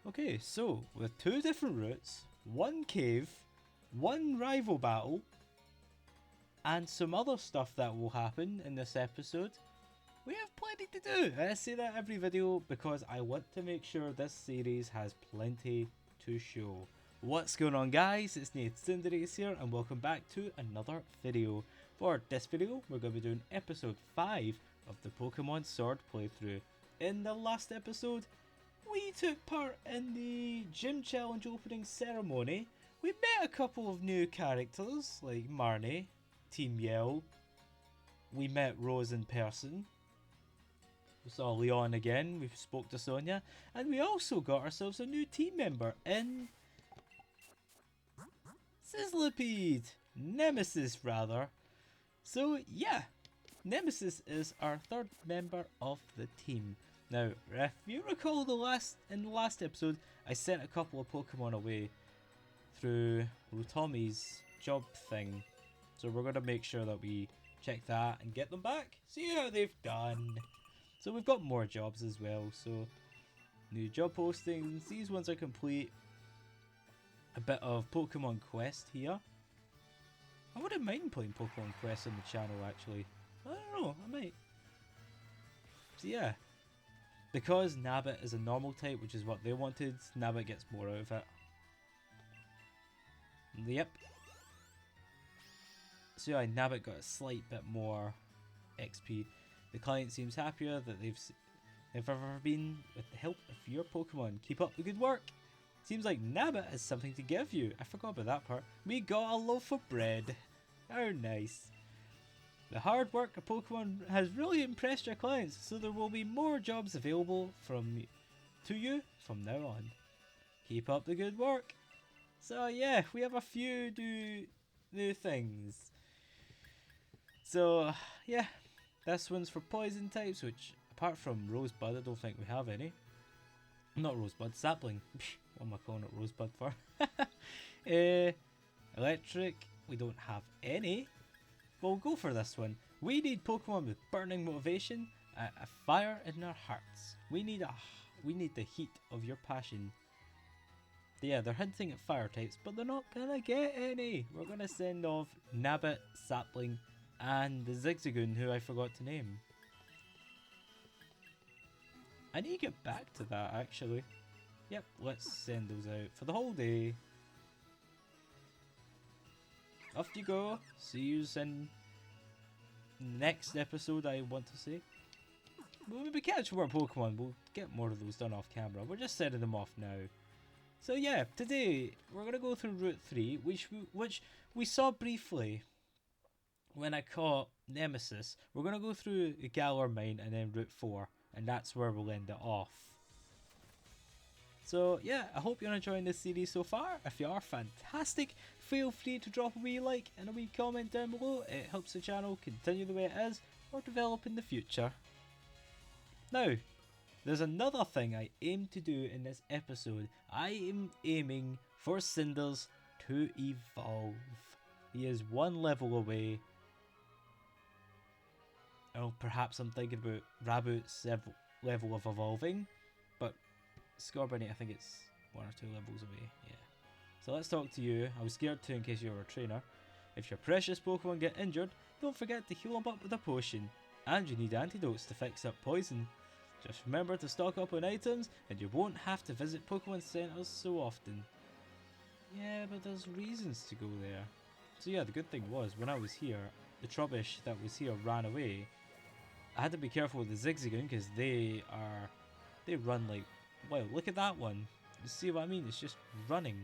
Okay, so with two different routes, one cave, one rival battle, and some other stuff that will happen in this episode, we have plenty to do. I say that every video because I want to make sure this series has plenty to show. What's going on, guys? It's Cinders here and welcome back to another video. For this video we're going to be doing episode 5 of the Pokemon Sword playthrough. In the last episode we took part in the gym challenge opening ceremony. We met a couple of new characters like Marnie, Team Yell. We met Rose in person. We saw Leon again, we spoke to Sonia, and we also got ourselves a new team member in Sizzlipede! Nemesis rather. So yeah, Nemesis is our third member of the team. Now, if you recall in the last episode, I sent a couple of Pokemon away through Rutomi's job thing. So we're going to make sure that we check that and get them back, see how they've done. So we've got more jobs as well, so new job postings, these ones are complete. A bit of Pokemon Quest here. I wouldn't mind playing Pokemon Quest on the channel actually. I don't know, I might. So yeah, because Nabbit is a normal type, which is what they wanted, Nabbit gets more out of it. Yep. So yeah, Nabbit got a slight bit more XP. The client seems happier that they've ever been with the help of your Pokemon. Keep up the good work. Seems like Nabbit has something to give you. I forgot about that part. We got a loaf of bread. How nice. The hard work of Pokemon has really impressed your clients, so there will be more jobs available to you from now on. Keep up the good work. So yeah, we have a few new things. So yeah. This one's for poison types, which apart from Rosebud, I don't think we have any. Not Rosebud, Sapling. What am I calling it Rosebud for? Electric, we don't have any. We'll go for this one. We need Pokemon with burning motivation, a fire in their hearts. We need the heat of your passion. Yeah, they're hinting at fire types, but they're not gonna get any. We're gonna send off Nabbit, Sapling, and the Zigzagoon, who I forgot to name. I need to get back to that actually. Yep, let's send those out for the whole day. Off you go. See you in next episode, I want to say. We'll maybe catch more Pokemon. We'll get more of those done off camera. We're just setting them off now. So yeah, today we're going to go through Route 3, which we saw briefly when I caught Nemesis. We're going to go through Galar Mine and then Route 4, and that's where we'll end it off. So yeah, I hope you're enjoying this series so far. If you are, fantastic. Feel free to drop a wee like and a wee comment down below. It helps the channel continue the way it is or develop in the future. Now, there's another thing I aim to do in this episode. I am aiming for Cinders to evolve. He is one level away. Oh, perhaps I'm thinking about Raboot's level of evolving, but Scorbunny, I think it's 1 or 2 levels away, yeah. So let's talk to you. I was scared too in case you were a trainer. If your precious Pokemon get injured, don't forget to heal them up with a potion. And you need antidotes to fix up poison. Just remember to stock up on items and you won't have to visit Pokemon centers so often. Yeah, but there's reasons to go there. So yeah, the good thing was, when I was here, the Trubbish that was here ran away. I had to be careful with the Zigzagoon because they run like, wow, look at that one. You see what I mean? It's just running.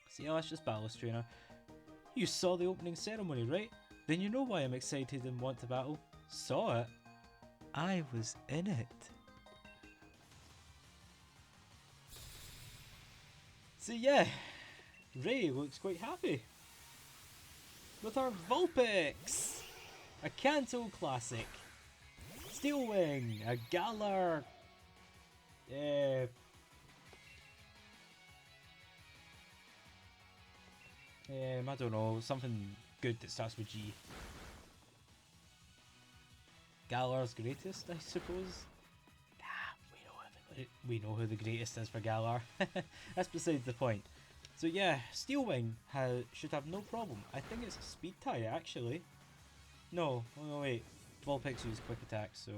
So yeah, let's just battle this trainer. You saw the opening ceremony, right? Then you know why I'm excited and want to battle. Saw it? I was in it. So yeah, Ray looks quite happy with our Vulpix, a Kanto classic, Steel Wing, a Galar, I don't know, something good that starts with G. Galar's greatest, I suppose. Nah, we know how we know who the greatest is for Galar. That's besides the point. So yeah, Steelwing should have no problem. I think it's a speed tie actually. No, oh no wait. Vulpix use quick attack, so...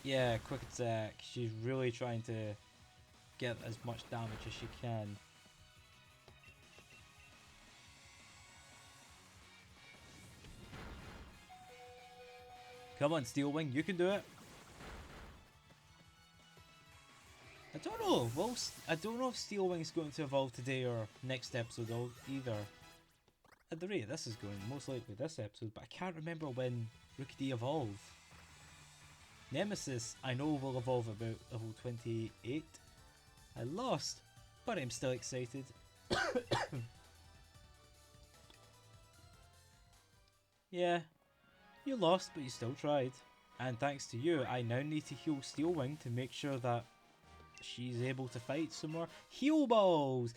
Yeah, quick attack. She's really trying to get as much damage as she can. Come on, Steelwing, you can do it. I don't know. Well, I don't know if Steelwing's going to evolve today or next episode either. At the rate this is going, most likely this episode, but I can't remember when Rookidee evolve. Nemesis, I know will evolve about level 28. I lost, but I'm still excited. Yeah, you lost, but you still tried. And thanks to you, I now need to heal Steelwing to make sure that she's able to fight some more. Heal Balls!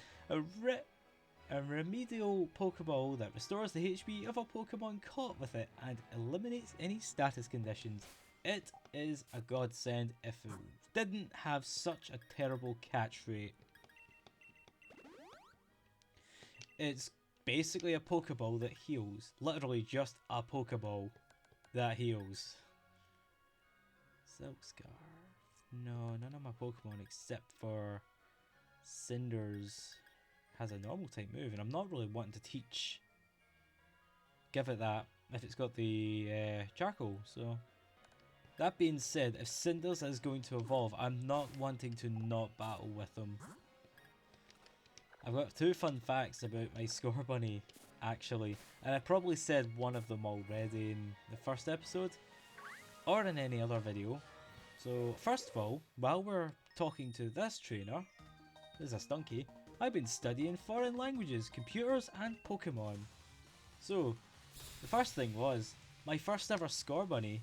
A remedial Pokeball that restores the HP of a Pokemon caught with it and eliminates any status conditions. It is a godsend if it didn't have such a terrible catch rate. It's basically a Pokeball that heals. Literally just a Pokeball that heals. Silk Scarf. No, none of my Pokemon except for Cinders has a normal type move, and I'm not really wanting to give it that if it's got the charcoal. So that being said, if Cinders is going to evolve, I'm not wanting to not battle with them. I've got 2 fun facts about my Scorbunny actually, and I probably said one of them already in the first episode or in any other video. So first of all, while we're talking to this trainer, this is a Stunky, I've been studying foreign languages, computers and Pokemon. So the first thing was, my first ever Scorbunny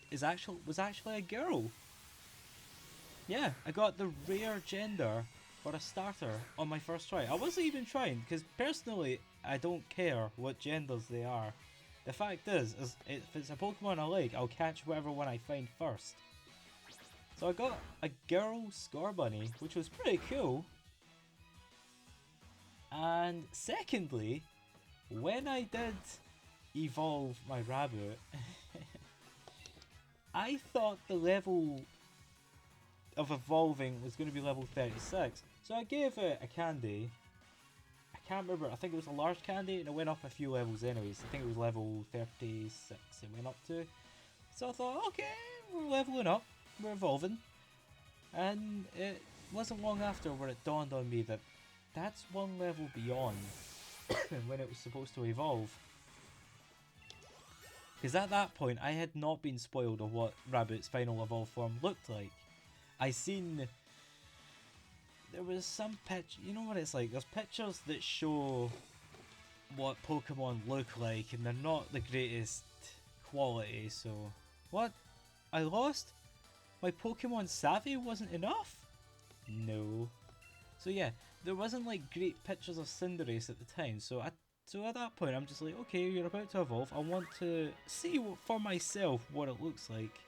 was actually a girl. Yeah, I got the rare gender for a starter on my first try. I wasn't even trying, because personally I don't care what genders they are. The fact is if it's a Pokemon I like, I'll catch whatever one I find first. So I got a girl Scorbunny, which was pretty cool. And secondly, when I did evolve my Raboot, I thought the level of evolving was going to be level 36. So I gave it a candy. I can't remember, I think it was a large candy, and it went up a few levels anyways. I think it was level 36 it went up to. So I thought, okay, we're leveling up, we're evolving. And it wasn't long after where it dawned on me that that's one level beyond when it was supposed to evolve. Because at that point I had not been spoiled of what Raboot's final evolved form looked like. I seen there was some you know what it's like, there's pictures that show what Pokemon look like and they're not the greatest quality, so what? I lost? My Pokemon Savvy wasn't enough? No. So yeah, there wasn't like great pictures of Cinderace at the time, so at that point I'm just like, okay, you're about to evolve, I want to see for myself what it looks like.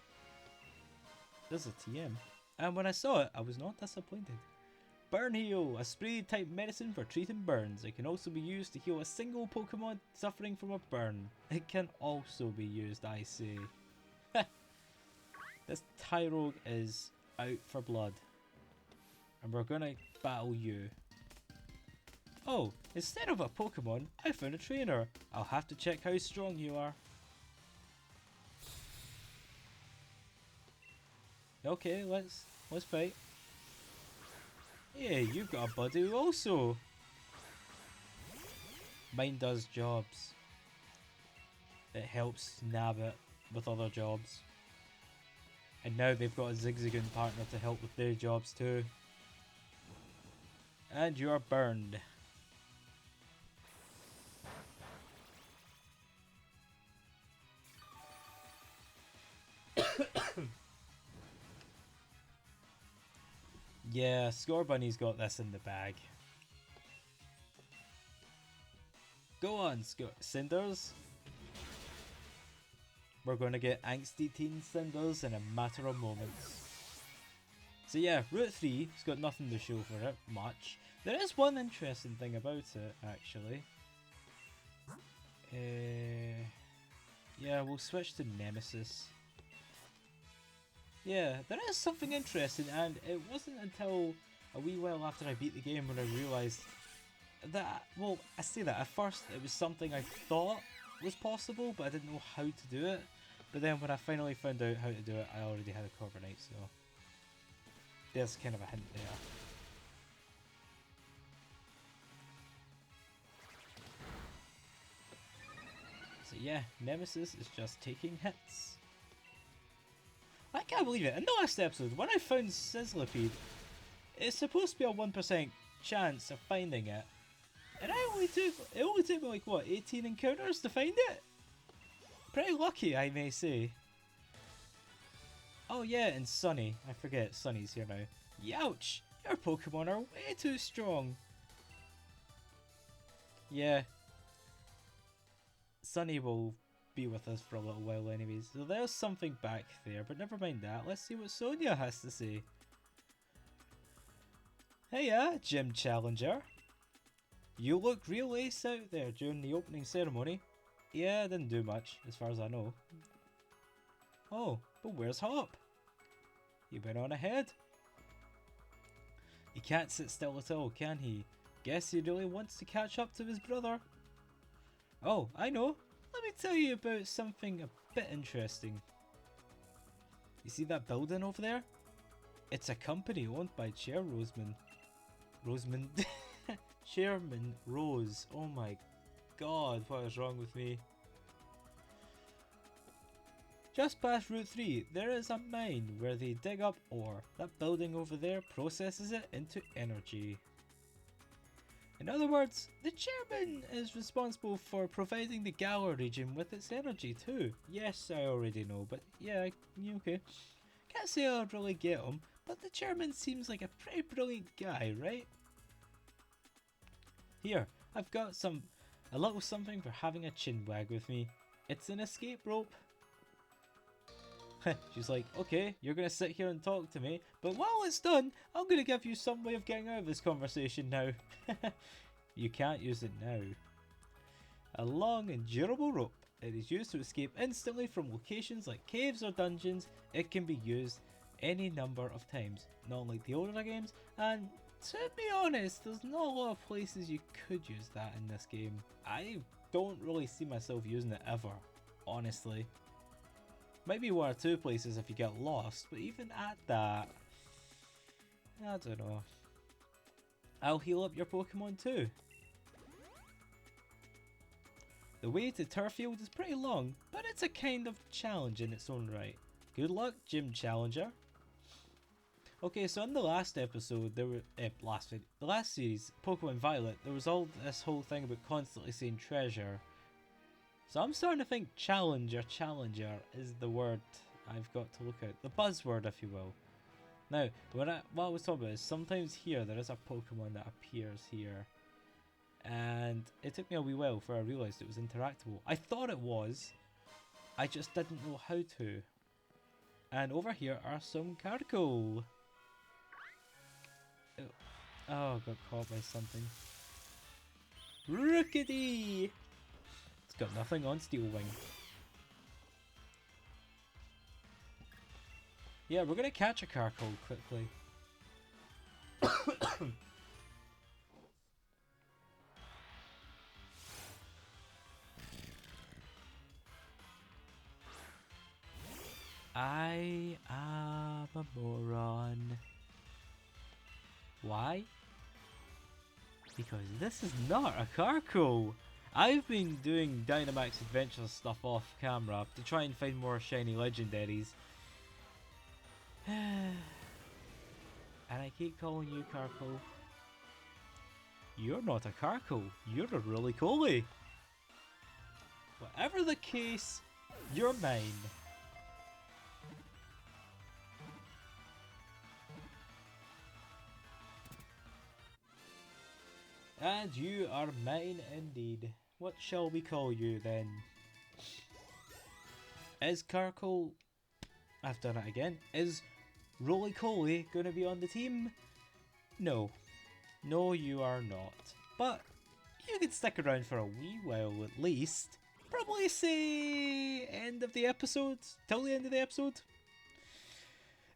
There's a TM. And when I saw it, I was not disappointed. Burn Heal, a spray type medicine for treating burns. It can also be used to heal a single Pokemon suffering from a burn. It can also be used, I say. This Tyrogue is out for blood. And we're gonna battle you. Oh, instead of a Pokemon, I found a trainer. I'll have to check how strong you are. Okay, let's fight. Yeah, you've got a buddy also. Mine does jobs. It helps nab it with other jobs. And now they've got a Zigzagoon partner to help with their jobs too. And you're burned. Yeah, Scorbunny's got this in the bag. Go on, Cinders. we're going to get Angsty Teen Cinders in a matter of moments. So yeah, Route 3 has got nothing to show for it, much. There is one interesting thing about it, actually. Yeah, we'll switch to Nemesis. Yeah, there is something interesting, and it wasn't until a wee while after I beat the game when I realised that, well, I say that, at first it was something I thought was possible, but I didn't know how to do it. But then when I finally found out how to do it, I already had a Corviknight, so there's kind of a hint there. So yeah, Nemesis is just taking hits. I can't believe it. In the last episode, when I found Sizzlipede, it's supposed to be a 1% chance of finding it. And it only took me like, what, 18 encounters to find it? Pretty lucky, I may say. Oh yeah, and Sunny. I forget, Sunny's here now. Youch! Your Pokemon are way too strong. Yeah. Sunny will be with us for a little while anyways. So there's something back there, but never mind that. Let's see what Sonia has to say. Heya, Gym Challenger. You look real ace out there during the opening ceremony. Yeah, didn't do much, as far as I know. Oh, but where's Hop? He went on ahead. He can't sit still at all, can he? Guess he really wants to catch up to his brother. Oh, I know. Let me tell you about something a bit interesting. You see that building over there? It's a company owned by Chairman Rose. Oh my god, what is wrong with me? Just past Route 3, there is a mine where they dig up ore. That building over there processes it into energy. In other words, the chairman is responsible for providing the Galar region with its energy too. Yes, I already know, but yeah, okay. Can't say I really get him, but the chairman seems like a pretty brilliant guy, right? Here, I've got a little something for having a chin wag with me. It's an escape rope. She's like, okay, you're gonna sit here and talk to me, but while it's done, I'm gonna give you some way of getting out of this conversation now. You can't use it now. A long and durable rope. It is used to escape instantly from locations like caves or dungeons. It can be used any number of times, not like the older games, and to be honest, there's not a lot of places you could use that in this game. I don't really see myself using it ever, honestly. Might be one or two places if you get lost, but even at that, I don't know. I'll heal up your Pokemon too. The way to Turffield is pretty long, but it's a kind of challenge in its own right. Good luck, Gym Challenger. Okay, so in the last episode, the last series, Pokemon Violet, there was all this whole thing about constantly saying treasure. So I'm starting to think challenger is the word I've got to look at. The buzzword, if you will. Now, what I was talking about is sometimes here there is a Pokemon that appears here. And it took me a wee while before I realised it was interactable. I thought it was. I just didn't know how to. And over here are some Carkol. Oh, got caught by something. Rookity! It's got nothing on Steel Wing. Yeah, we're gonna catch a Carkol quickly. I am a moron. Why? Because this is not a Carkol. I've been doing Dynamax Adventure stuff off camera to try and find more shiny legendaries. And I keep calling you Carkol. You're not a Carkol, you're a really Roly-Poly. Whatever the case, you're mine. And you are mine indeed. What shall we call you then? Is Carkol... I've done it again. Is Roly-Coly going to be on the team? No. No, you are not. But you can stick around for a wee while at least. Probably say end of the episode. Till the end of the episode.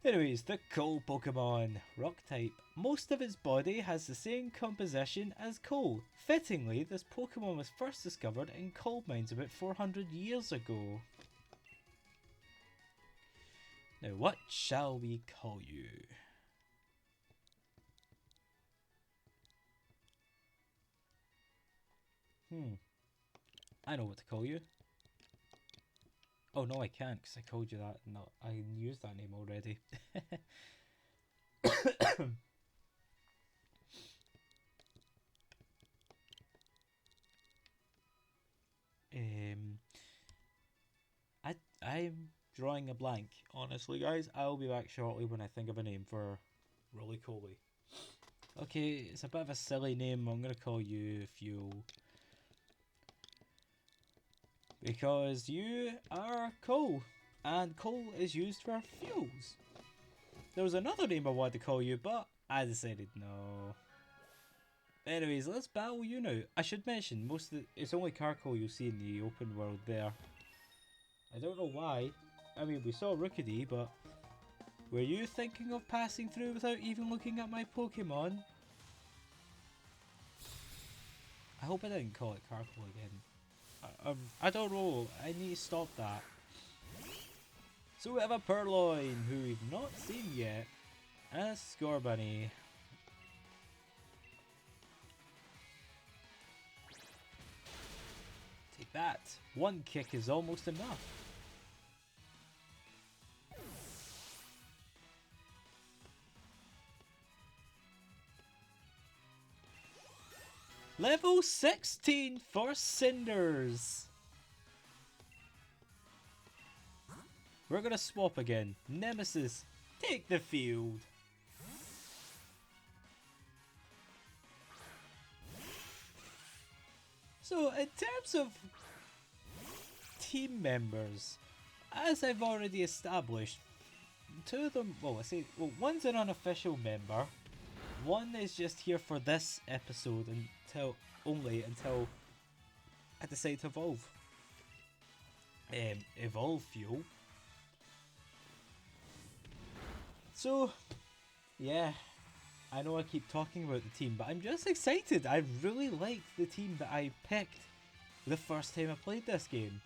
Anyways, the coal Pokemon. Rock type. Most of its body has the same composition as coal. Fittingly, this Pokemon was first discovered in coal mines about 400 years ago. Now, what shall we call you? I know what to call you. Oh no, I can't because I called you that. No, I used that name already. I'm drawing a blank. Honestly, guys, I'll be back shortly when I think of a name for Roly-Coly. Okay, it's a bit of a silly name. I'm gonna call you Fuel. Because you are coal, and coal is used for fuels. There was another name I wanted to call you, but I decided no. Anyways, let's battle you now. I should mention, it's only Carkol you'll see in the open world there. I don't know why. I mean, we saw Rookidee, but were you thinking of passing through without even looking at my Pokemon? I hope I didn't call it Carkol again. I don't know. I need to stop that. So we have a Purloin, who we've not seen yet, and a Scorbunny. Take that. One kick is almost enough. Level 16 for Cinders. We're gonna swap again. Nemesis, take the field. So in terms of team members, as I've already established, two of them, one's an unofficial member. One is just here for this episode until I decide to evolve. Evolve Fuel. So, yeah, I know I keep talking about the team, but I'm just excited. I really liked the team that I picked the first time I played this game.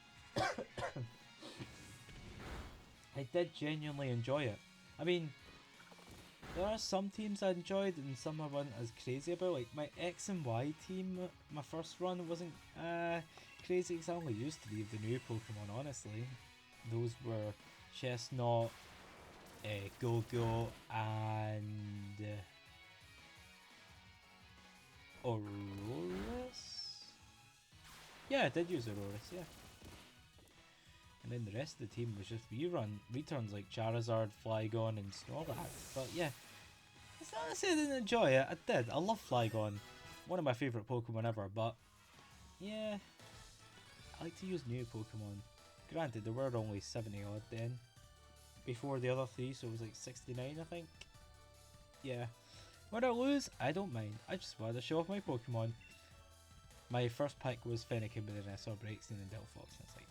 I did genuinely enjoy it. I mean, there are some teams I enjoyed and some I wasn't as crazy about. Like my X and Y team, my first run wasn't crazy because I only used 3 of the new Pokemon, honestly. Those were Chestnut, Go-Go, and Aurorus? Yeah, I did use Aurorus, yeah. And then the rest of the team was just returns like Charizard, Flygon, and Snorlax. But yeah, it's not to say I didn't enjoy it. I did. I love Flygon. One of my favourite Pokemon ever. But yeah, I like to use new Pokemon. Granted, there were only 70 odd then. Before the other 3, so it was like 69, I think. Yeah. When I lose, I don't mind. I just wanted to show off my Pokemon. My first pick was Fennekin, but then I saw Braixen and Delphox, and it's like,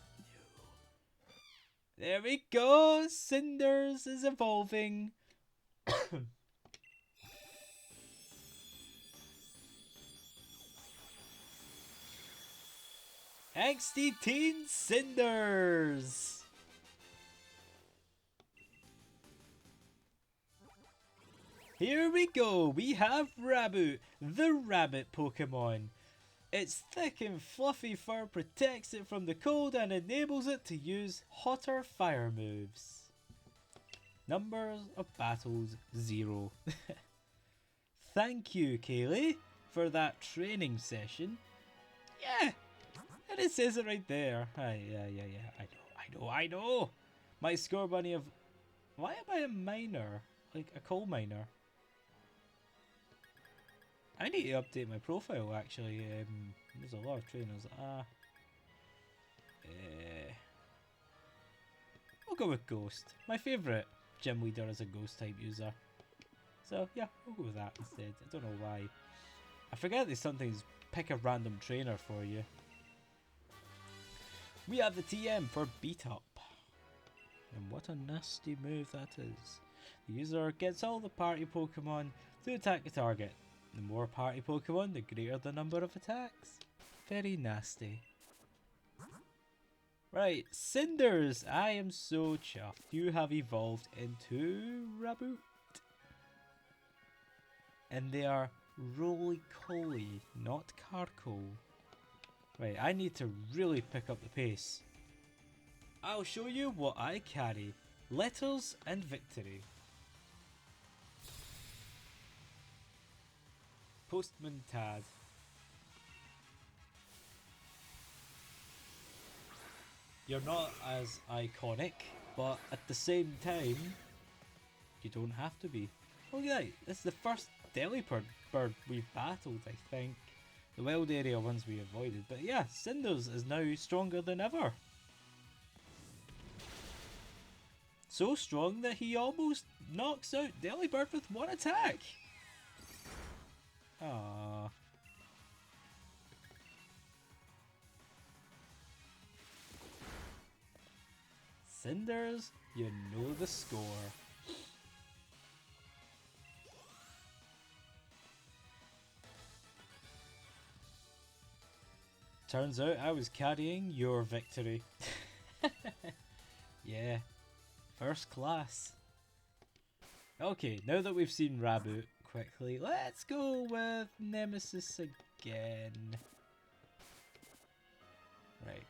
there we go! Cinders is evolving! Angsty Teen Cinders! Here we go! We have Raboot, the rabbit Pokemon. Its thick and fluffy fur protects it from the cold and enables it to use hotter fire moves. Numbers of battles 0. Thank you, Kaylee, for that training session. Yeah, and it says it right there. Yeah, I know. My Scorbunny of... Why am I a miner? Like a coal miner? I need to update my profile actually. There's a lot of trainers. go with Ghost. My favourite gym leader is a Ghost type user. So yeah, we'll go with that instead. I don't know why. I forget they sometimes pick a random trainer for you. We have the TM for Beat Up. And what a nasty move that is. The user gets all the party Pokemon to attack the target. The more party Pokemon, the greater the number of attacks. Very nasty. Right, Cinders! I am so chuffed. You have evolved into Raboot. And they are roly-coly, not carcoal. Right, I need to really pick up the pace. I'll show you what I carry. Letters and victory. Postman Tad. You're not as iconic, but at the same time, you don't have to be. Oh yeah, this is the first Delibird we've battled, I think. The wild area ones we avoided, but yeah, Cinders is now stronger than ever. So strong that he almost knocks out Delibird with one attack. Aww. Cinders, you know the score. Turns out I was carrying your victory. Yeah, first class. Okay, now that we've seen Raboot quickly, let's go with Nemesis again. Right.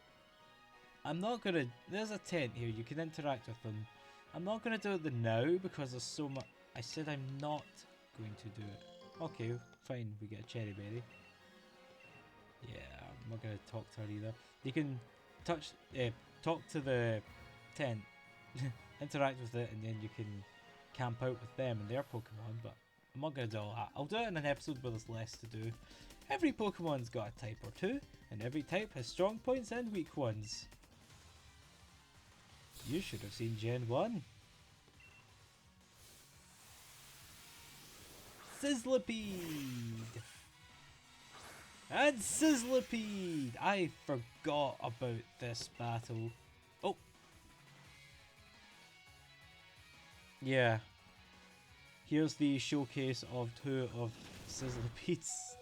I'm not gonna... There's a tent here, you can interact with them. I'm not gonna do it now because there's so much... I said I'm not going to do it. Okay, fine, we get a cherry berry. Yeah, I'm not gonna talk to her either. You can talk to the tent, interact with it, and then you can camp out with them and their Pokemon, but I'm not gonna do all that. I'll do it in an episode where there's less to do. Every Pokemon's got a type or two, and every type has strong points and weak ones. You should have seen Gen 1. Sizzlipede! And Sizzlipede! I forgot about this battle. Oh! Yeah. Here's the showcase of two of Sizzlipede's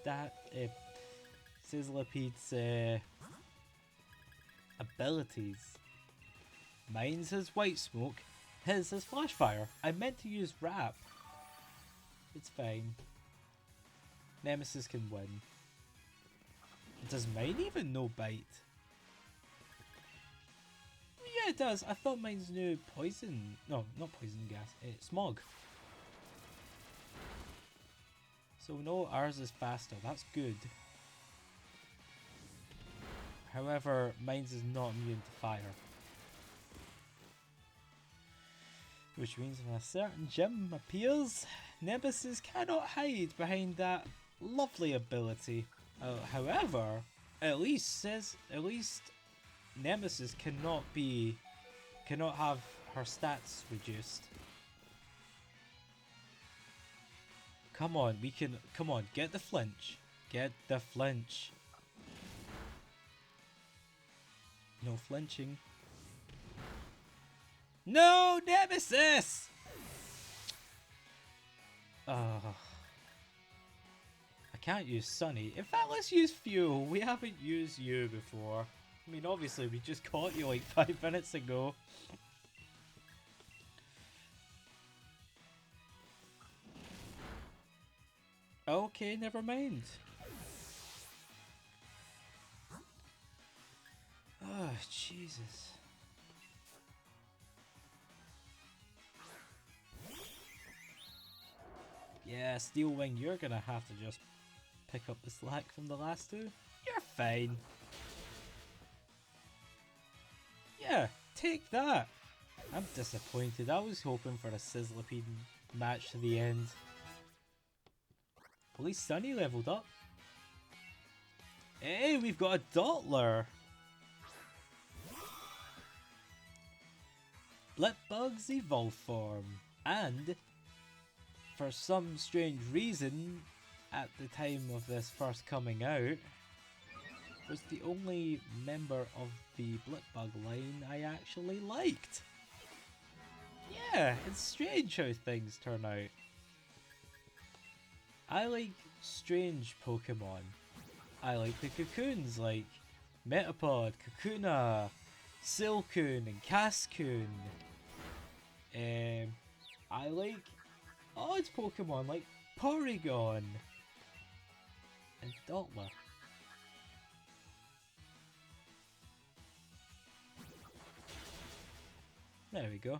abilities. Mine's his White Smoke, his is Flash Fire. I meant to use Wrap. It's fine. Nemesis can win. Does mine even know Bite? Yeah, it does. I thought mine's knew Poison. No, not Poison Gas. Smog. So no, ours is faster. That's good. However, mine's is not immune to fire. Which means when a certain gym appears, Nemesis cannot hide behind that lovely ability. However, at least Nemesis cannot have her stats reduced. Come on, get the flinch. Get the flinch. No flinching. No, Nemesis! I can't use Sunny. In fact, let's use Fuel. We haven't used you before. I mean, obviously, we just caught you like 5 minutes ago. Okay, never mind. Oh, Jesus. Yeah, Steel Wing, you're gonna have to just pick up the slack from the last two. You're fine. Yeah, take that. I'm disappointed. I was hoping for a Sizzlipede match to the end. At least Sunny leveled up. Hey, we've got a Dottler. Blipbug's evolved form, and for some strange reason, at the time of this first coming out, was the only member of the Blipbug line I actually liked. Yeah, it's strange how things turn out. I like strange Pokemon. I like the cocoons like Metapod, Kakuna, Silcoon and Cascoon. I like odd Pokemon like Porygon and Dottler. There we go.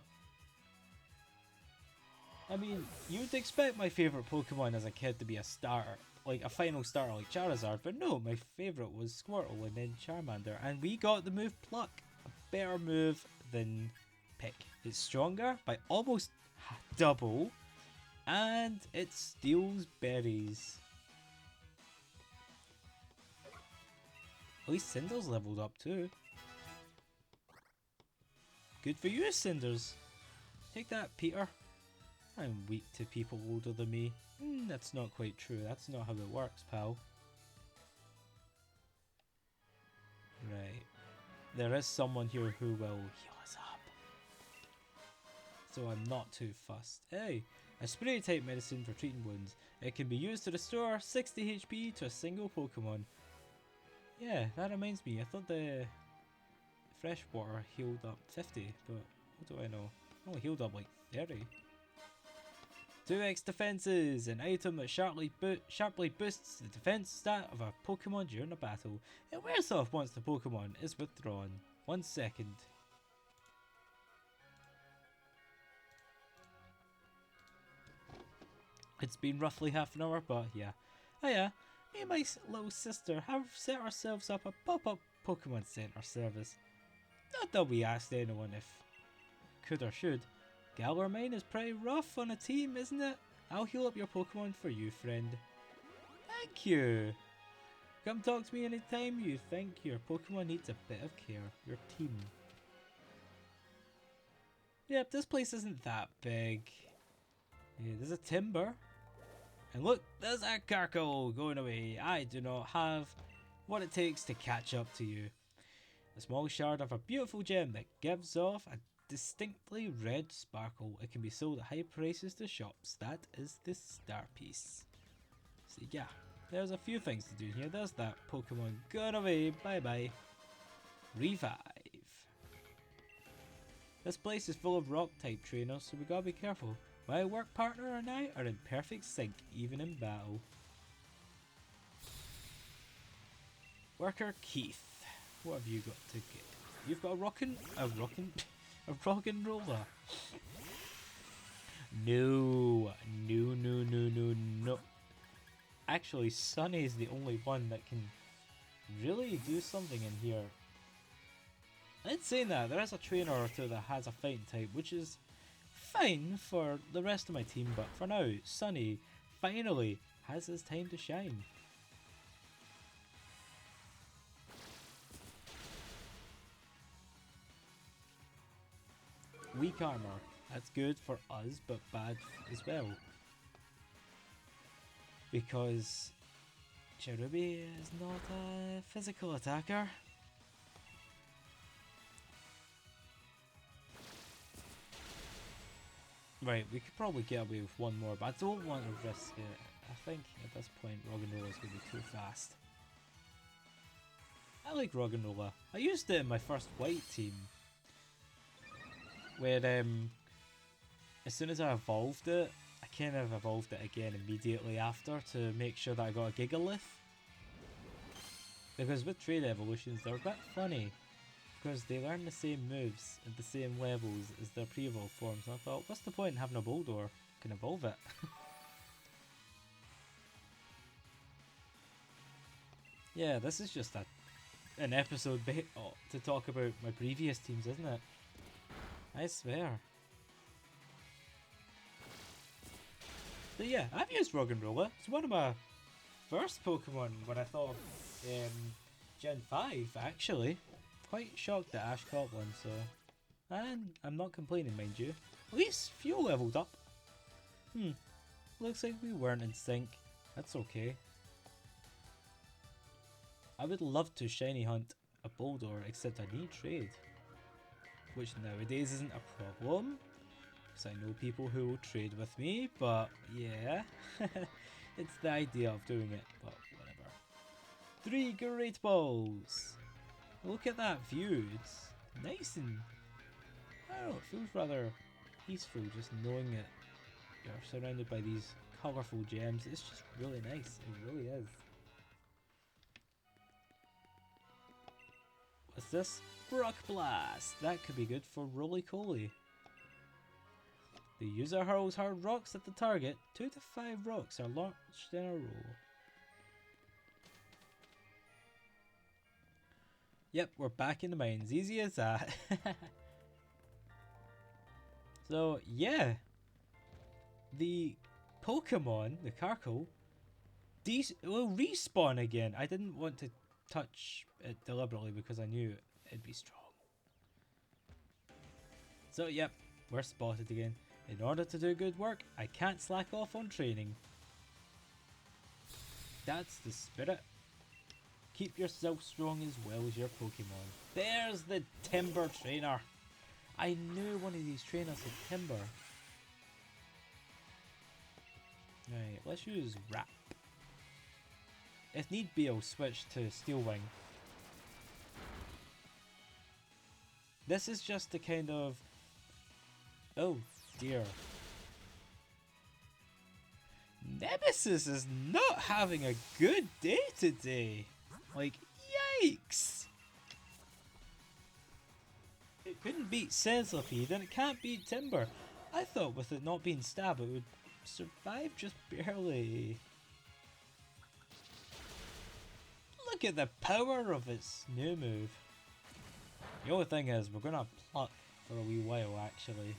I mean, you'd expect my favourite Pokemon as a kid to be a starter, like a final starter like Charizard, but no, my favourite was Squirtle and then Charmander, and we got the move Pluck, a better move than Pick. It's stronger by almost double, and it steals berries. At least Cinders leveled up too. Good for you, Cinders. Take that, Peter. I'm weak to people older than me. That's not quite true. That's not how it works, pal. Right. There is someone here who will heal us up. So I'm not too fussed. Hey, a spray type medicine for treating wounds. It can be used to restore 60 HP to a single Pokemon. Yeah, that reminds me. I thought the fresh water healed up 50, but what do I know? I only healed up like 30. 2x defenses, an item that sharply boosts the defense stat of a Pokemon during a battle. It wears off once the Pokemon is withdrawn. 1 second. It's been roughly half an hour, but yeah. Oh yeah, me and my little sister have set ourselves up a pop-up Pokemon Center service. Not that we asked anyone if could or should. Galar Mine is pretty rough on a team, isn't it? I'll heal up your Pokemon for you, friend. Thank you. Come talk to me anytime you think your Pokemon needs a bit of care. Your team. Yep, this place isn't that big. Yeah, there's a timber. And look, there's a Carkle going away. I do not have what it takes to catch up to you. A small shard of a beautiful gem that gives off a distinctly red sparkle. It can be sold at high prices to shops. That is the star piece. So yeah, there's a few things to do here. There's that Pokemon gone away. Bye bye. Revive. This place is full of rock type trainers, so we gotta be careful. My work partner and I are in perfect sync, even in battle. Worker Keith, what have you got to get? You've got a rockin' roller. No. Actually, Sunny is the only one that can really do something in here. In saying that, there is a trainer or two that has a fighting type, which is fine for the rest of my team, but for now, Sunny finally has his time to shine. Weak armor, that's good for us, but bad as well. Because Cherubi is not a physical attacker. Right, we could probably get away with one more, but I don't want to risk it. I think at this point Roggenrola is going to be too fast. I like Roggenrola. I used it in my first white team. Where as soon as I evolved it, I kind of evolved it again immediately after to make sure that I got a Gigalith. Because with trade evolutions, they're a bit funny. Because they learn the same moves at the same levels as their pre-evolved forms. And I thought, what's the point in having a Boldor? I can evolve it. Yeah, this is just an episode to talk about my previous teams, isn't it? I swear. But yeah, I've used Roggenrola. It's one of my first Pokemon when I thought of Gen 5, actually. Quite shocked at Ash caught one, so And I'm not complaining, mind you. At least fuel leveled up. Looks like we weren't in sync. That's okay. I would love to shiny hunt a Boulder, except I need trade. Which nowadays isn't a problem, because I know people who will trade with me, but yeah. It's the idea of doing it, but whatever. 3 great balls! Look at that view, it's nice and, I don't know, it feels rather peaceful just knowing that you're surrounded by these colourful gems. It's just really nice, it really is. What's this? Rock Blast! That could be good for Roly Coly. The user hurls hard rocks at the target. 2 to 5 rocks are launched in a row. Yep, we're back in the mines. Easy as that. So, yeah. The Pokemon, the Carkle, will respawn again. I didn't want to touch it deliberately because I knew it'd be strong. So, yep, we're spotted again. In order to do good work, I can't slack off on training. That's the spirit. Keep yourself strong as well as your Pokemon. There's the Timber Trainer. I knew one of these trainers had Timber. Right, let's use Wrap. If need be, I'll switch to Steel Wing. This is just the kind of... Oh dear. Nemesis is not having a good day today. Like, yikes! It couldn't beat Centipede and it can't beat Timber. I thought with it not being stabbed it would survive just barely. Look at the power of its new move. The only thing is, we're gonna pluck for a wee while actually,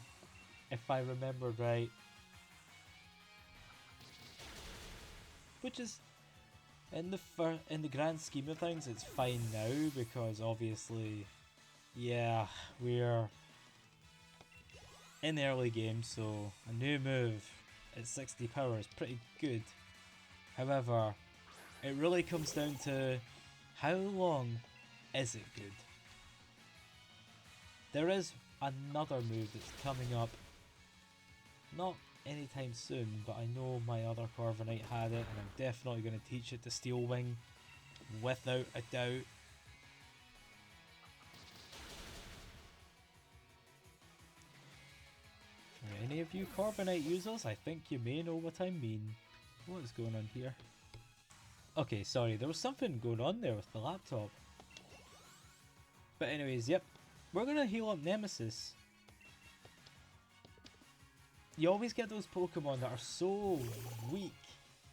if I remember right. Which is, in the grand scheme of things, it's fine now because obviously, yeah, we're in the early game, so a new move at 60 power is pretty good. However, it really comes down to how long is it good. There is another move that's coming up, not anytime soon, but I know my other Corviknight had it and I'm definitely going to teach it to Steel Wing without a doubt. For any of you Corviknight users, I think you may know what I mean. What is going on here? Okay, sorry, there was something going on there with the laptop. But anyways, yep, we're going to heal up Nemesis. You always get those Pokemon that are so weak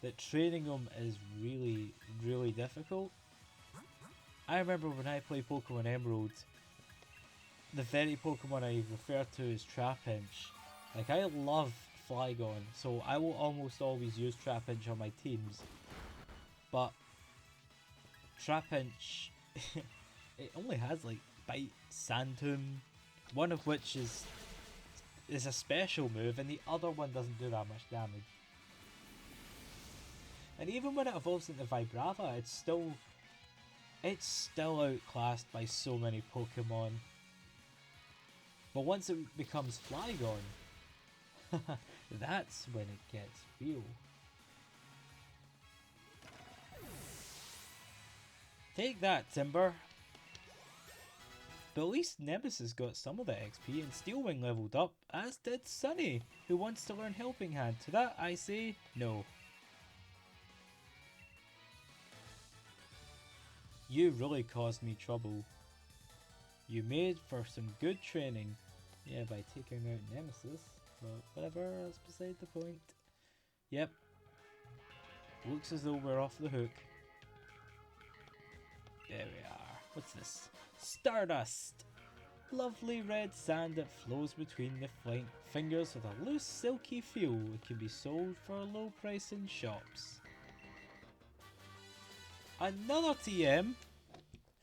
that training them is really, really difficult. I remember when I played Pokemon Emerald, the very Pokemon I refer to as Trapinch. Like, I love Flygon, so I will almost always use Trapinch on my teams. But Trapinch, it only has like Bite, Sand Tomb, one of which is a special move and the other one doesn't do that much damage. And even when it evolves into Vibrava, it's still outclassed by so many Pokemon. But once it becomes Flygon, that's when it gets real. Take that, Timber! But at least Nemesis got some of the XP and Steel Wing leveled up, as did Sunny, who wants to learn Helping Hand. To that I say, no. You really caused me trouble. You made for some good training. Yeah, by taking out Nemesis, but whatever, that's beside the point. Yep. Looks as though we're off the hook. There we are. What's this? Stardust! Lovely red sand that flows between the fingers with a loose silky feel. It can be sold for a low price in shops. Another TM?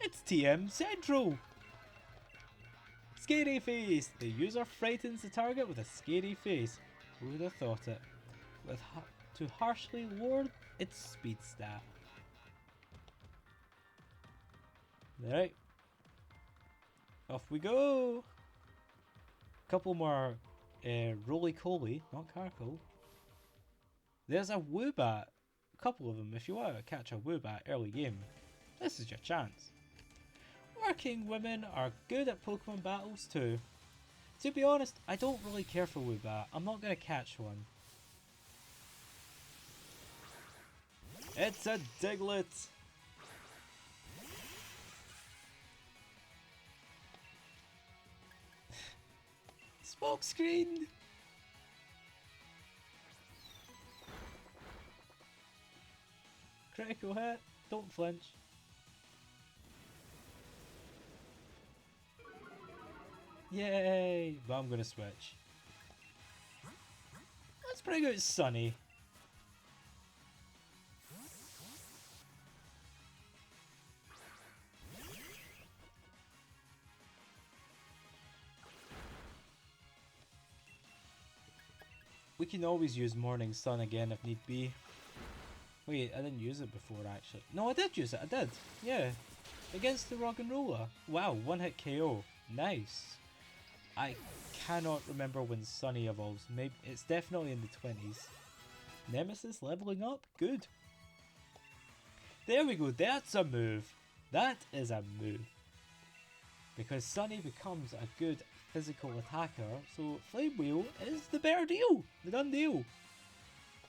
It's TM Central! Scary face! The user frightens the target with a scary face. Who would have thought it? To harshly lower its speed stat. Alright. Off we go! Couple more roly-coly, not carcoal. There's a Woobat. A couple of them. If you want to catch a Woobat early game, this is your chance. Working women are good at Pokemon battles too. To be honest, I don't really care for Woobat. I'm not going to catch one. It's a Diglett! Smoke screen! Critical hit, don't flinch. Yay! But I'm gonna switch. Let's bring out Sunny. We can always use Morning Sun again if need be. Wait, I didn't use it before actually. No, I did use it, I did. Yeah. Against the Rock and Roller. Wow, one hit KO. Nice. I cannot remember when Sunny evolves. Maybe it's definitely in the 20s. Nemesis leveling up? Good. There we go, that's a move. That is a move. Because Sunny becomes a good physical attacker, so Flame Wheel is the better deal, the done deal.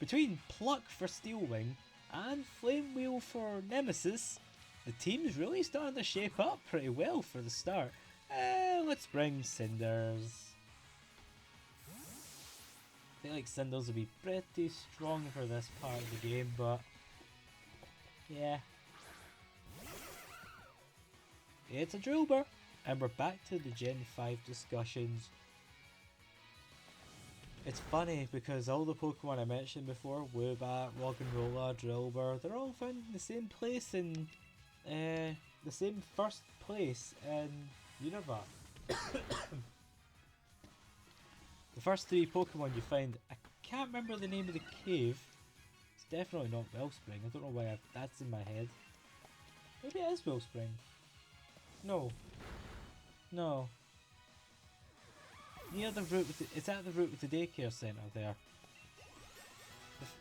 Between Pluck for Steel Wing and Flame Wheel for Nemesis, the team's really starting to shape up pretty well for the start. Let's bring Cinders. I feel like Cinders will be pretty strong for this part of the game, but yeah. It's a Drillbur. And we're back to the Gen 5 discussions. It's funny because all the Pokemon I mentioned before, Woobat, Rock'n'Roller, Drillbur, they're all found in the same place in the same first place in Unova. The first three Pokemon you find, I can't remember the name of the cave. It's definitely not Wellspring. I don't know why that's in my head. Maybe it is Wellspring. No. No. Near the route with it's at the route with the daycare centre there.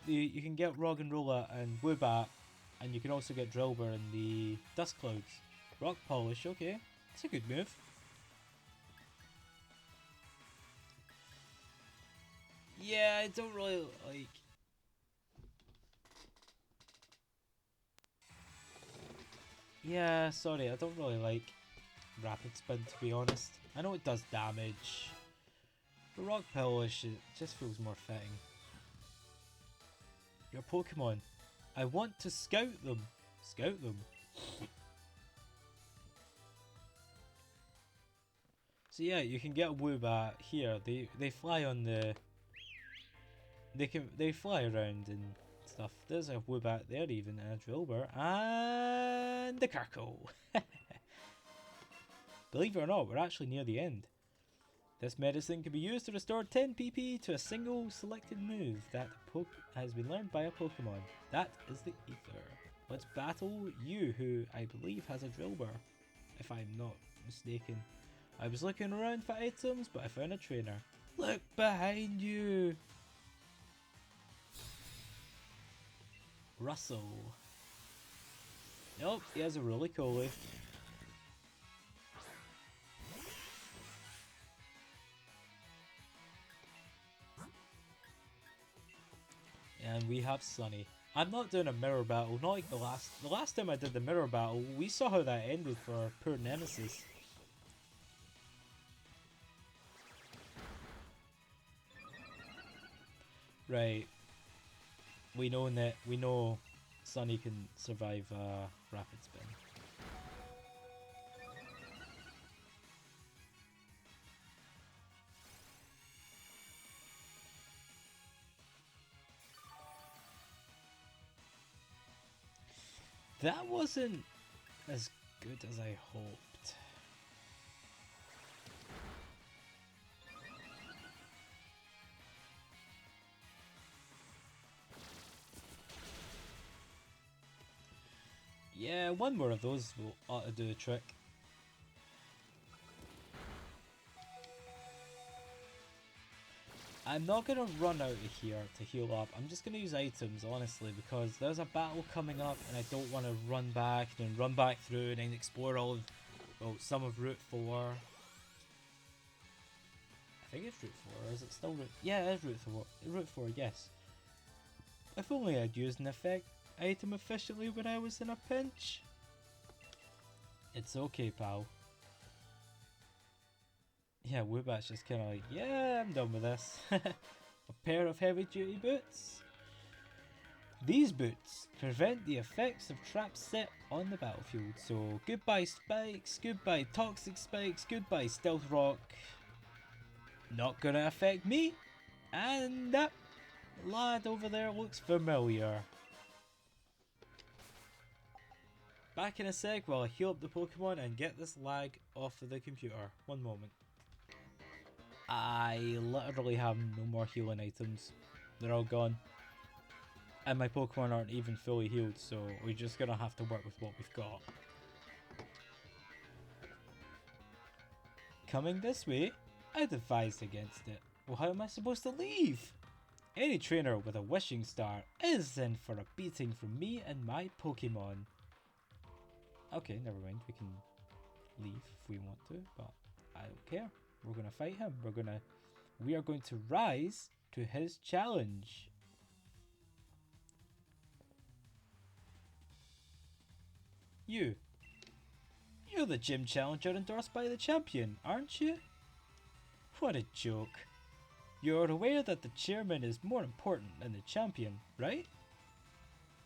You can get Rock'n'Roller and Woobat, and you can also get Drillbur in the Dust Clouds. Rock Polish, okay. It's a good move. Yeah, I don't really like... Yeah, sorry, I don't really like Rapid Spin, to be honest. I know it does damage, but Rock Polish, it just feels more fitting. Your Pokemon. I want to scout them. Scout them. So yeah, you can get a Woobat here. They fly on the... They fly around and stuff. There's a Woobat there even, and a Drillbur, and the Carco. Believe it or not, we're actually near the end. This medicine can be used to restore 10 PP to a single selected move that has been learned by a Pokemon. That is the Ether. Let's battle you, who I believe has a Drillbur, if I'm not mistaken. I was looking around for items, but I found a trainer. Look behind you! Russell. Nope, he has a Roly-Coly. And we have Sunny. I'm not doing a mirror battle, not like the last time I did the mirror battle, we saw how that ended for our poor Nemesis. Right. We know Sunny can survive Rapid Spin. That wasn't as good as I hoped. Yeah, one more of those will ought to do the trick. I'm not going to run out of here to heal up. I'm just going to use items, honestly, because there's a battle coming up and I don't want to run back and then run back through and then explore all of, well, some of Route 4. I think it's Route 4, is it still Route? Yeah, it is Route 4. Route 4, yes. If only I'd used an effect item efficiently when I was in a pinch. It's okay, pal. Yeah, Woobat's just kind of like, yeah, I'm done with this. A pair of heavy duty boots. These boots prevent the effects of traps set on the battlefield. So goodbye spikes, goodbye toxic spikes, goodbye stealth rock. Not gonna affect me. And that lad over there looks familiar. Back in a sec while I heal up the Pokemon and get this lag off of the computer. One moment. I literally have no more healing items. They're all gone. And my Pokemon aren't even fully healed, so we're just gonna have to work with what we've got. Coming this way? I'd advise against it. Well, how am I supposed to leave? Any trainer with a wishing star is in for a beating from me and my Pokemon. Okay, never mind. We can leave if we want to, but I don't care. We're gonna fight him. We are going to rise to his challenge. You're the gym challenger endorsed by the champion, aren't you? What a joke. You're aware that the chairman is more important than the champion, right?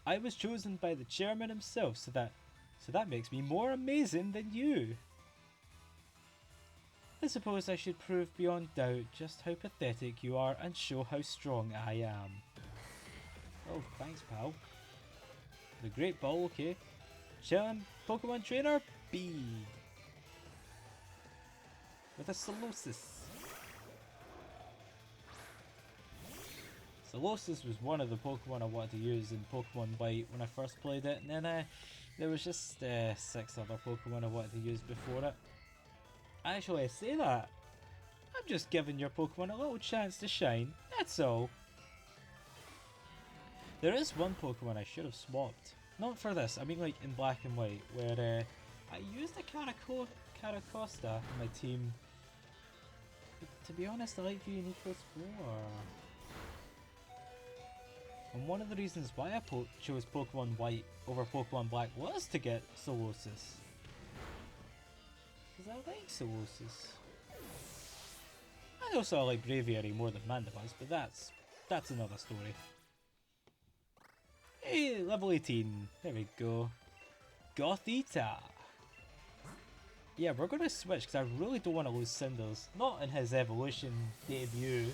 I was chosen by the chairman himself, so that makes me more amazing than you. I suppose I should prove beyond doubt just how pathetic you are and show how strong I am. Oh, thanks, pal. The Great Ball, okay. Chillin' Pokemon Trainer, Bede. With a Solosis. Solosis was one of the Pokemon I wanted to use in Pokemon White when I first played it, and then there was just 6 other Pokemon I wanted to use before it. Actually, I say that. I'm just giving your Pokemon a little chance to shine, that's all. There is one Pokemon I should have swapped. Not for this, I mean like in Black and White, where I used a Caracosta in my team. But to be honest, I like the Unique Explorer. And one of the reasons why I chose Pokemon White over Pokemon Black was to get Solosis. Because I like Solosis. I also like Braviary more than Mandibuzz, but that's another story. Hey, level 18. There we go. Gothita. Yeah, we're going to switch because I really don't want to lose Cinders. Not in his evolution debut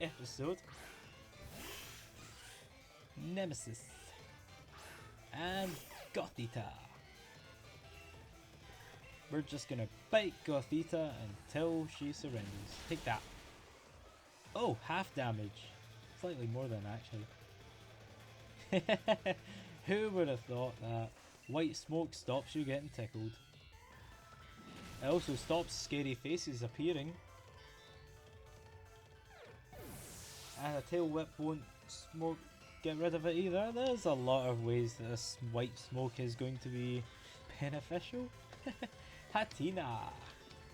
episode. Nemesis. And Gothita. We're just going to bite Gothita until she surrenders. Take that. Oh, half damage. Slightly more than actually. Who would have thought that? White smoke stops you getting tickled. It also stops scary faces appearing. And a tail whip won't get rid of it either. There's a lot of ways that this white smoke is going to be beneficial. Hatina!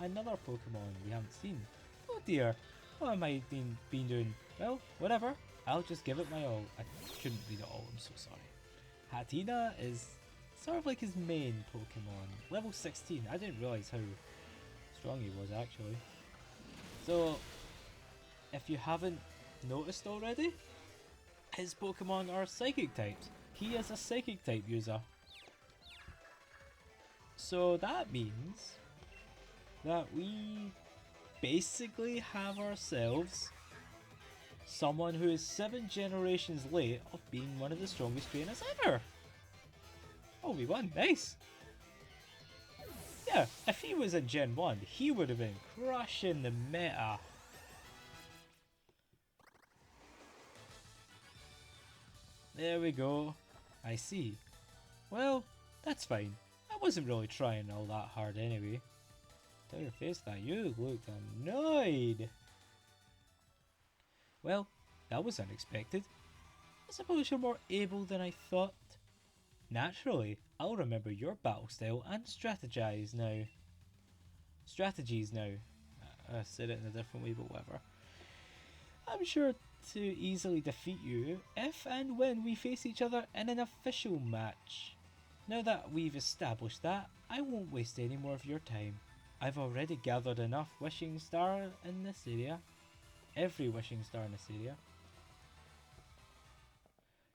Another Pokemon we haven't seen. Oh dear, what am I been doing? Well, whatever. I'll just give it my all. I shouldn't read it all, I'm so sorry. Hatina is sort of like his main Pokemon. Level 16. I didn't realise how strong he was actually. So, if you haven't noticed already, his Pokemon are Psychic types. He is a Psychic type user. So that means that we basically have ourselves someone who is 7 generations late of being one of the strongest trainers ever. Oh, we won. Nice. Yeah, if he was in Gen 1, he would have been crushing the meta. There we go. I see. Well, that's fine. I wasn't really trying all that hard anyway. Tell your face that you looked annoyed. Well, that was unexpected. I suppose you're more able than I thought. Naturally, I'll remember your battle style and strategies now. I said it in a different way, but whatever. I'm sure to easily defeat you if and when we face each other in an official match. Now that we've established that, I won't waste any more of your time. I've already gathered enough wishing star in this area. Every wishing star in this area.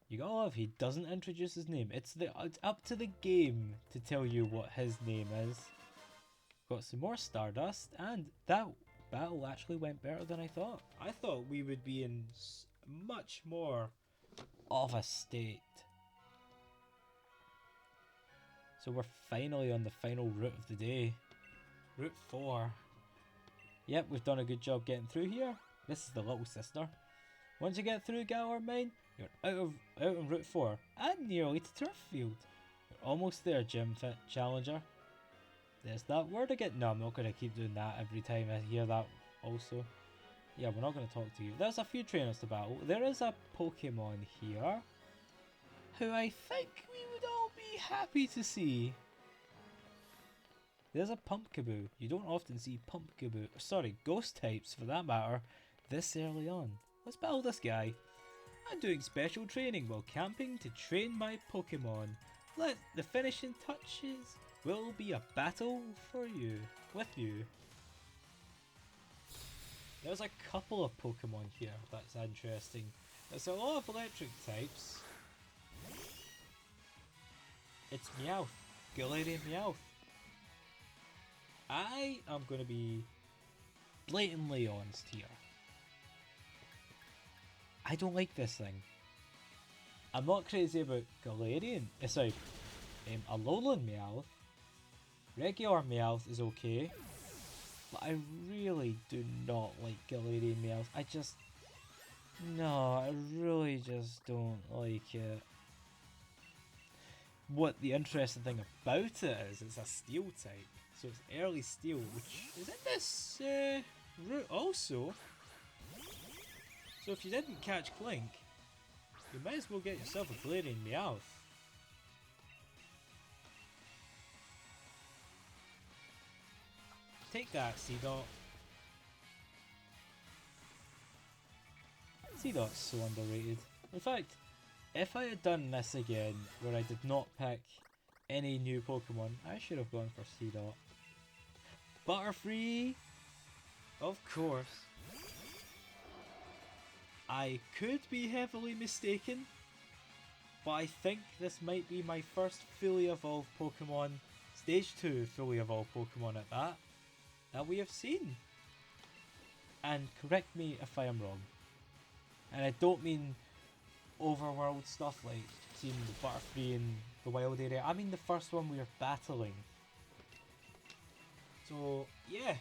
You gotta love, he doesn't introduce his name. It's up to the game to tell you what his name is. Got some more Stardust, and that battle actually went better than I thought. I thought we would be in much more of a state. So we're finally on the final route of the day. Route 4. Yep, we've done a good job getting through here. This is the little sister. Once you get through Galar Mine, you're out on Route 4 and nearly to Turffield. You're almost there, Gym Fit Challenger. There's that word again. No, I'm not going to keep doing that every time I hear that also. Yeah, we're not going to talk to you. There's a few trainers to battle. There is a Pokemon here who I think we would all be happy to see. There's a Pumpkaboo. You don't often see Pumpkaboo, sorry, ghost types for that matter, this early on. Let's battle this guy. I'm doing special training while camping to train my Pokemon. Let the finishing touches will be a battle for you, with you. There's a couple of Pokemon here, that's interesting. There's a lot of electric types. It's Meowth, Galarian Meowth. I am going to be blatantly honest here. I don't like this thing. I'm not crazy about Galarian, Alolan Meowth. Regular Meowth is okay, but I really do not like Galarian Meowth. I really just don't like it. What the interesting thing about it is, it's a steel type. So it's early steel, which is in this route also. So if you didn't catch Clink, you might as well get yourself a Galarian Meowth. Take that, Seedot. Seedot's so underrated. In fact, if I had done this again, where I did not pick any new Pokemon, I should have gone for Seedot. Butterfree, of course. I could be heavily mistaken, but I think this might be my first fully evolved Pokemon, Stage 2 fully evolved Pokemon at that we have seen. And correct me if I am wrong. And I don't mean overworld stuff like seeing the Butterfree in the wild area. I mean the first one we were battling. So, yeah.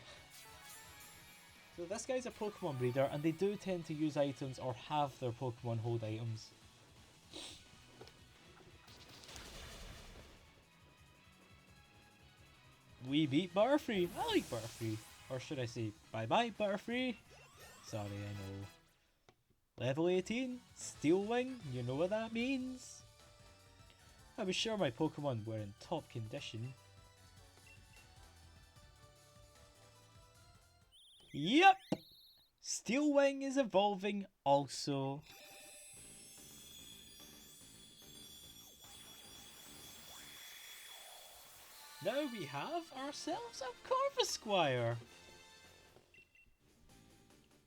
So this guy's a Pokemon breeder, and they do tend to use items or have their Pokemon hold items. We beat Butterfree. I like Butterfree. Or should I say, bye-bye Butterfree. Sorry, I know. Level 18, Steel Wing, you know what that means. I was sure my Pokemon were in top condition. Yep! Steel Wing is evolving also. Now we have ourselves a Corvisquire.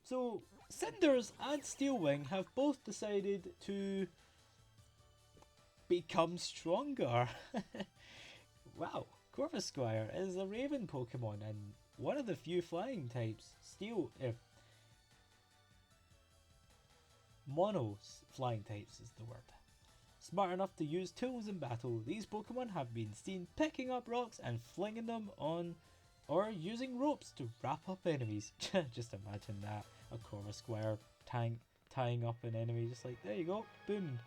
So, Cinders and Steel Wing have both decided to become stronger. Wow, Corvisquire is a Raven Pokemon and one of the few flying types. Mono flying types is the word. Smart enough to use tools in battle, these Pokemon have been seen picking up rocks and flinging them on, or using ropes to wrap up enemies. Just imagine that, a Corvisquire tying up an enemy, just like, there you go, boom.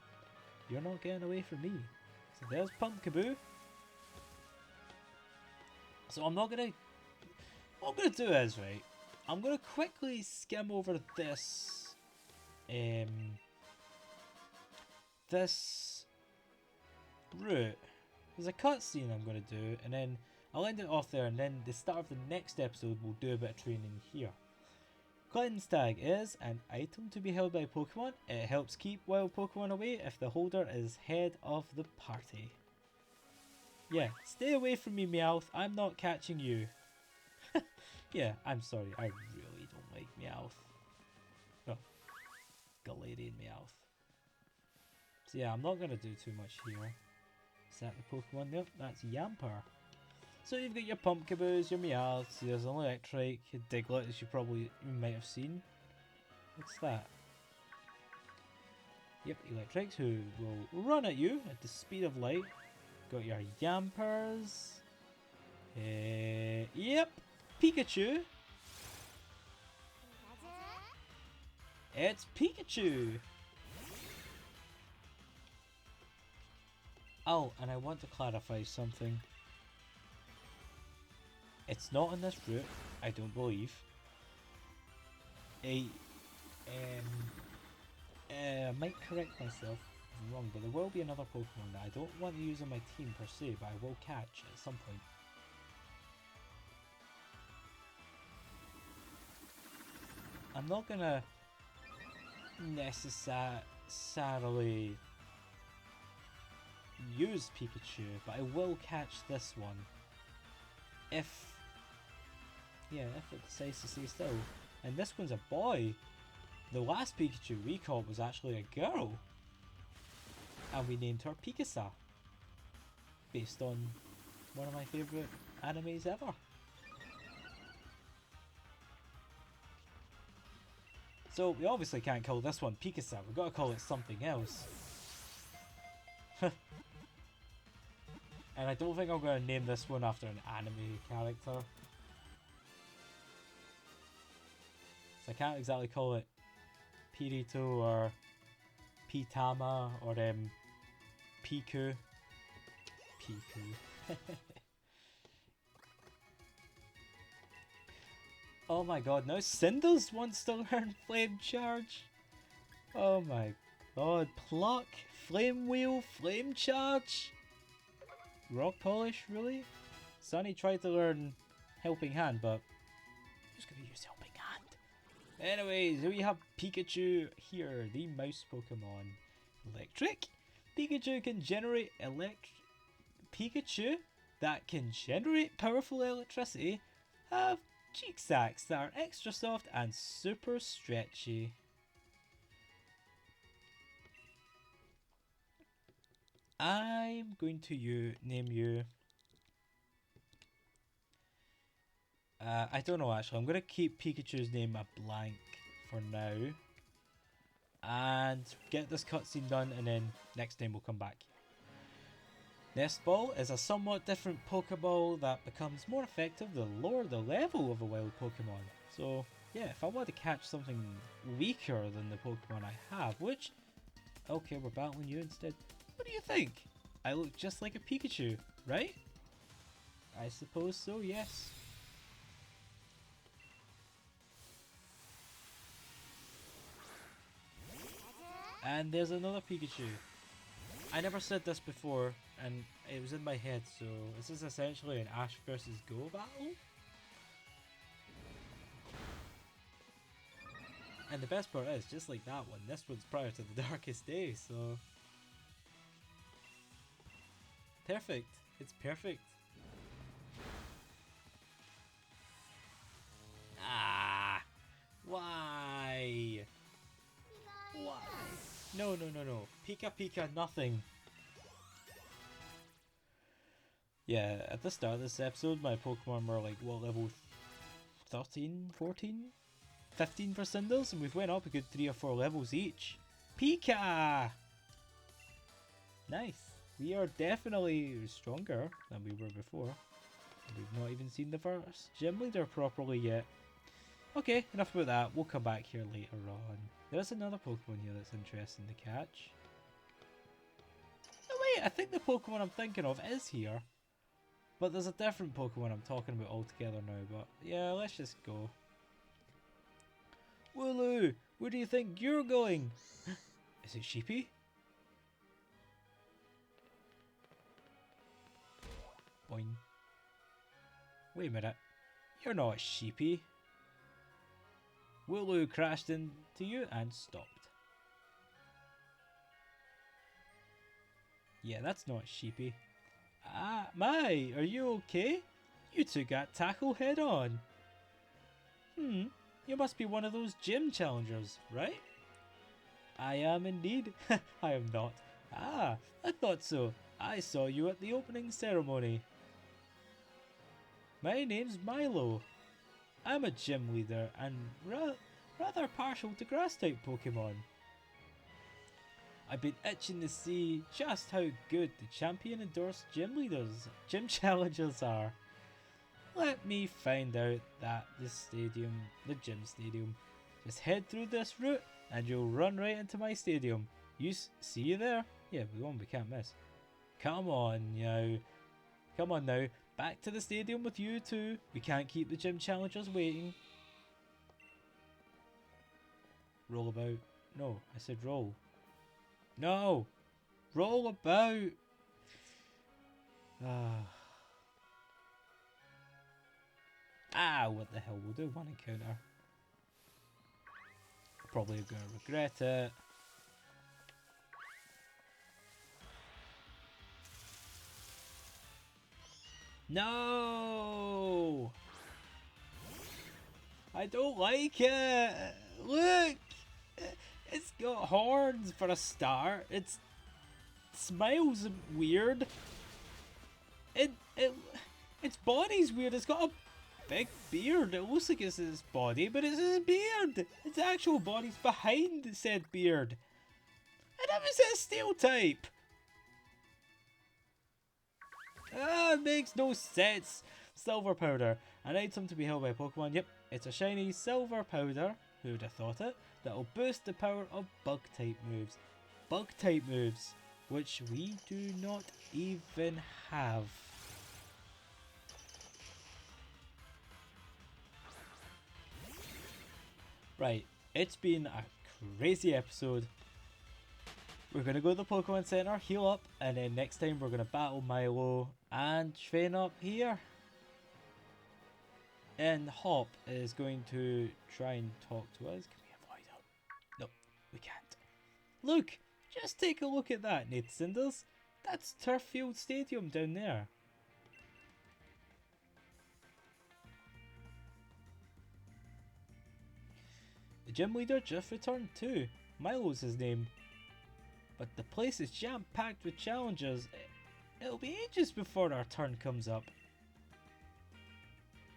You're not getting away from me. So there's Pumpkaboo. So I'm not gonna... What I'm gonna do is, right, I'm gonna quickly skim over this... this route. There's a cutscene I'm gonna do, and then I'll end it off there, and then the start of the next episode we'll do a bit of training here. Clinton's tag is an item to be held by Pokemon. It helps keep wild Pokemon away if the holder is head of the party. Yeah, stay away from me, Meowth. I'm not catching you. Yeah, I'm sorry. I really don't like Meowth. Oh, Galarian Meowth. So yeah, I'm not going to do too much here. Is that the Pokemon? Nope, that's Yamper. So you've got your Pumpkaboos, your Meowths, there's an Electric, your Diglett, as you might have seen. What's that? Yep, Electrics, who will run at you at the speed of light. Got your Yampers. Yep, Pikachu. It's Pikachu. Oh, and I want to clarify something. It's not on this route, I don't believe. I might correct myself if I'm wrong, but there will be another Pokemon that I don't want to use on my team per se, but I will catch at some point. I'm not gonna necessarily use Pikachu, but I will catch this one if it decides to stay still. And this one's a boy. The last Pikachu we caught was actually a girl, and we named her Pikasa, based on one of my favourite animes ever. So we obviously can't call this one Pikasa, we've got to call it something else. And I don't think I'm going to name this one after an anime character. So I can't exactly call it Pirito or Pitama or Piku. Piku. Oh my god, now Cinders wants to learn Flame Charge. Oh my god, Pluck, Flame Wheel, Flame Charge. Rock Polish, really? Sunny tried to learn Helping Hand, but who's gonna use Helping Hand? Anyways, we have Pikachu here, the mouse Pokemon. Electric. Pikachu can generate Pikachu that can generate powerful electricity have cheek sacs that are extra soft and super stretchy. I'm going to name you... I don't know actually, I'm going to keep Pikachu's name a blank for now. And get this cutscene done, and then next time we'll come back. Nest Ball is a somewhat different Pokeball that becomes more effective the lower the level of a wild Pokemon. So yeah, if I want to catch something weaker than the Pokemon I have, which... Okay, we're battling you instead. What do you think? I look just like a Pikachu, right? I suppose so, yes. And there's another Pikachu. I never said this before, and it was in my head, so this is essentially an Ash versus Go battle. And the best part is, just like that one, this one's prior to the Darkest Day, so... Perfect. It's perfect. Ah! Why? Why? No, no, no, no. Pika Pika nothing. Yeah, at the start of this episode, my Pokemon were like, what, level 13, 14? 15 for Cinders, and we've went up a good 3 or 4 levels each. Pika! Nice. We are definitely stronger than we were before. We've not even seen the first gym leader properly yet. Okay, enough about that. We'll come back here later on. There's another Pokemon here that's interesting to catch. Oh wait, I think the Pokemon I'm thinking of is here. But there's a different Pokemon I'm talking about altogether now, but yeah, let's just go. Wooloo, where do you think you're going? Is it Sheepy? Boing. Wait a minute, you're not Sheepy. Wooloo crashed into you and stopped. Yeah, that's not Sheepy. Ah, Mai, are you okay? You two got tackled head on. You must be one of those gym challengers, right? I am indeed. I am not. Ah, I thought so. I saw you at the opening ceremony. My name's Milo. I'm a gym leader and rather partial to grass type Pokemon. I've been itching to see just how good the champion endorsed gym challengers are. Let me find out that the gym stadium. Just head through this route and you'll run right into my stadium. See you there? Yeah, the one we can't miss. Come on now. Back to the stadium with you two. We can't keep the gym challengers waiting. Roll about. No, I said roll. No! Roll about! What the hell, we'll do one encounter. Probably gonna regret it. No! I don't like it! Look! It's got horns for a start. It smiles weird. Its body's weird. It's got a big beard. It looks like it's his body, but it's his beard. Its actual body's behind said beard. And that was a steel type. It makes no sense. Silver powder. An item to be held by Pokemon. Yep, it's a shiny silver powder. Who would have thought it? That'll boost the power of bug type moves. Bug type moves, which we do not even have. Right, it's been a crazy episode. We're going to go to the Pokemon Center, heal up, and then next time we're going to battle Milo and train up here. And Hop is going to try and talk to us. Can we avoid him? No, we can't. Look, just take a look at that, Cinders. That's Turffield Stadium down there. The gym leader just returned too. Milo's his name. But the place is jam-packed with challengers. It'll be ages before our turn comes up.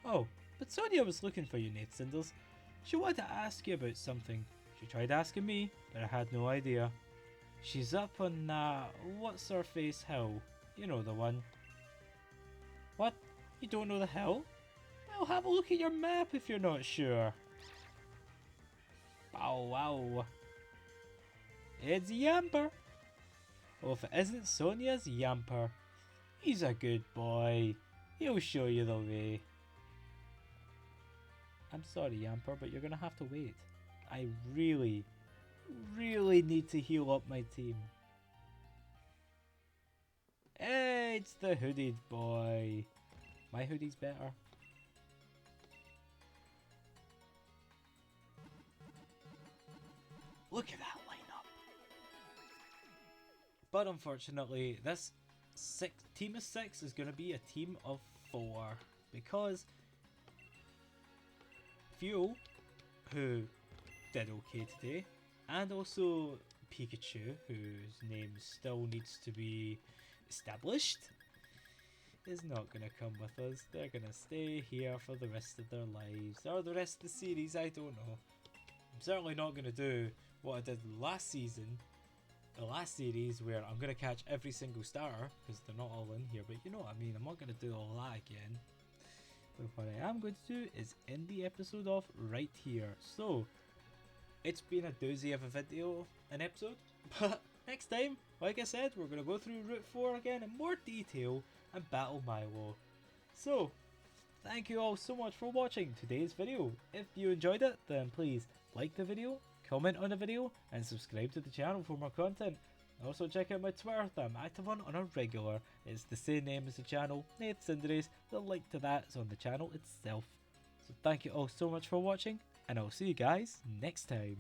Oh, but Sonia was looking for you, Cinders. She wanted to ask you about something. She tried asking me, but I had no idea. She's up on, what's her face hill? You know the one. What? You don't know the hill? Well, have a look at your map if you're not sure. Bow wow. It's Yamper. Oh, if it isn't Sonia's Yamper. He's a good boy. He'll show you the way. I'm sorry, Yamper, but you're gonna have to wait. I really need to heal up my team. Hey, it's the hooded boy. My hoodie's better. Look at that lineup. But unfortunately, this team of 6 is going to be a team of 4 because Fuel, who did okay today, and also Pikachu, whose name still needs to be established, is not going to come with us. They're going to stay here for the rest of their lives, or the rest of the series, I don't know. I'm certainly not going to do what I did last season, the last series, where I'm going to catch every single starter, because they're not all in here, but you know what I mean, I'm not going to do all that again. But what I am going to do is end the episode off right here. So, it's been a doozy of a video, an episode, but next time, like I said, we're going to go through Route 4 again in more detail and battle Milo. So, thank you all so much for watching today's video. If you enjoyed it, then please like the video, comment on the video, and subscribe to the channel for more content. Also check out my Twitter that I'm active on a regular. It's the same name as the channel, Cinders. The link to that is on the channel itself. So thank you all so much for watching, and I'll see you guys next time.